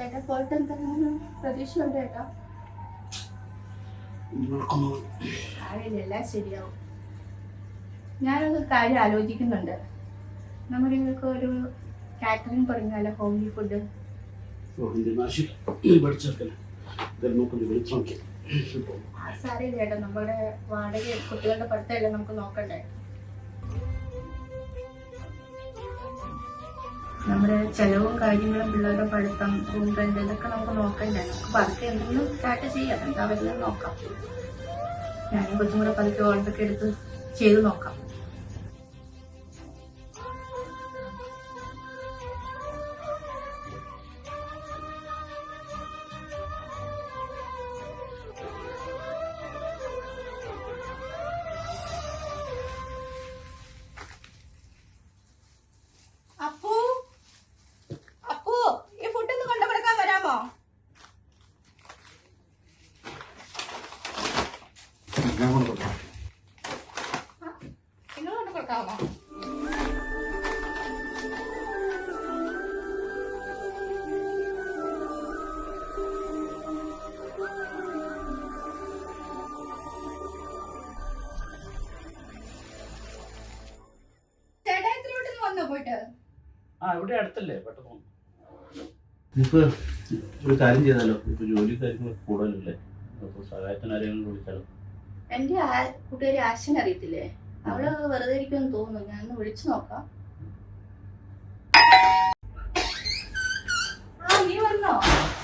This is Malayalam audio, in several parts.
ചേട്ടാ പോയിട്ട് എന്താണ് പ്രതീക്ഷ ഉണ്ട് ചേട്ടാ? എല്ലാം ശരിയാവും. ഞാനൊരു കാര്യം ആലോചിക്കുന്നുണ്ട്. നമ്മൾക്ക് ഒരു കാറ്ററിംഗ് തുടങ്ങിയാലോ? Homely food. സാരമില്ല ചേട്ടാ, നമ്മുടെ വാടക കുട്ടികളുടെ പഠിത്തമെല്ലാം നമുക്ക് നോക്കണ്ടേ? നമ്മുടെ ചെലവും കാര്യങ്ങളും, പിള്ളേരുടെ പഠിത്തം, റൂം റെന്റ്, ഇതൊക്കെ നമുക്ക് നോക്കണ്ടേ? നമുക്ക് പതുക്കെ എന്തെങ്കിലും സ്റ്റാർട്ട് ചെയ്യാം. എന്താ വരുന്നത് നോക്കാം. ഞാനും കൊച്ചും കൂടെ പതുക്കെ ഓർഡറൊക്കെ എടുത്ത് ചെയ്ത് നോക്കാം. ഇവിടെ അടുത്തല്ലേ, പെട്ടെന്ന് ഇപ്പൊ ഒരു കാര്യം ചെയ്താലോ? ഇപ്പൊ ജോലി കാര്യങ്ങളൊക്കെ കൂടുതലല്ലേ, അപ്പൊ സഹായത്തിന് ആരെങ്കിലും വിളിച്ചാലോ? എന്റെ കൂട്ടുകാരി ആശനെ അറിയത്തില്ലേ? അവള് വെറുതെ ഇരിക്കുമെന്ന് തോന്നുന്നു. ഞാൻ വിളിച്ചു നോക്കാം. നീ വന്നോ?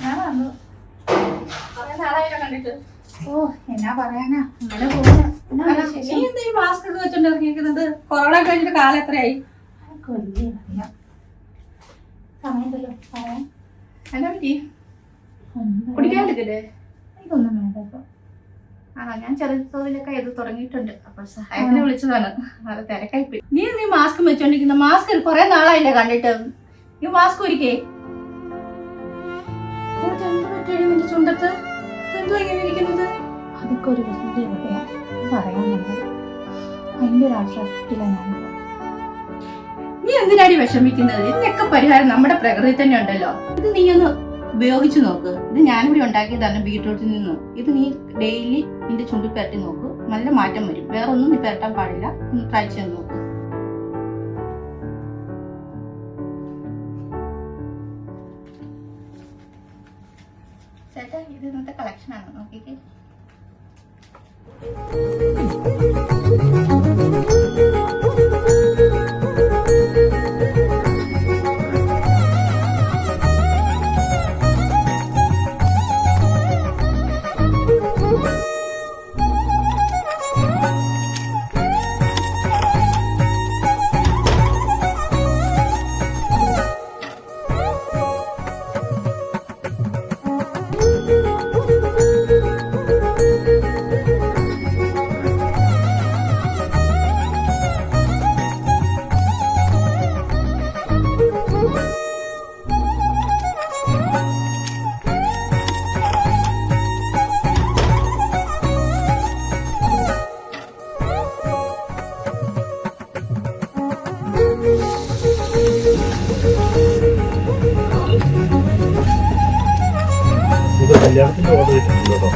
ഞാൻ വന്നു. കുറെ നാളായില്ലോ കണ്ടിട്ട്. ഓ, എന്നാ പറയാനാ, അങ്ങനെ പോകുന്നു. നീ എന്താ ഈ മാസ്ക് ഒക്കെ വെച്ചോണ്ട് ഇറങ്ങിയിരിക്കുന്നത്? കൊറോണ കഴിഞ്ഞിട്ട് കാലം എത്രയായി? സമയത്തല്ലോ പറയാൻ. എന്നാ പറ്റി? കുടിക്കാൻ എടുക്കല്ലേ? എനിക്കൊന്നും വേണ്ട. ആണോ? ഞാൻ ചെറിയ തോതിലൊക്കെ ഇത് തുടങ്ങിയിട്ടുണ്ട്. അപ്പൊ സഹായത്തിന് വിളിച്ചതാണ്. അത് തിരക്കായിപ്പോയി. നീ മാസ്ക് വെച്ചോണ്ടിരിക്കുന്ന? മാസ്ക് കുറെ നാളായില്ലേ കണ്ടിട്ട്? ഈ മാസ്ക് ഒരിക്കേ നിന്റെ ചുണ്ടത്ത് എന്തോ ഇങ്ങനെ ഇരിക്കുന്നത്? അതൊക്കെ ഒരു വലിയ പറയാനുള്ളത്. അതിന്റെ ഒരു ആശ്വാസത്തിലാണ്. നീ എന്തിനാടി വിഷമിക്കുന്നത്? ഇതിനൊക്കെ പരിഹാരം നമ്മുടെ പ്രകൃതി തന്നെ ഉണ്ടല്ലോ. ഇത് നീ ഒന്ന് ഉപയോഗിച്ചു നോക്ക്. ഇത് ഞാനിവിടെ ഉണ്ടാക്കിയതാണ് ബീട്രൂട്ടിൽ നിന്ന്. ഇത് നീ ഡെയിലി നിന്റെ ചുണ്ടിൽ പുരട്ടി നോക്ക്. നല്ല മാറ്റം വരും. വേറെ ഒന്നും നീ പുരട്ടാൻ പാടില്ല. ഒന്ന് ട്രൈ ചെയ്ത് നോക്ക്. ചേട്ടാ, ഇത് ഇന്നത്തെ കളക്ഷൻ ആണ്, നോക്കിക്കേ. കല്യാണത്തിന്റെ ഓർഡർ കിട്ടുന്നുണ്ടോ?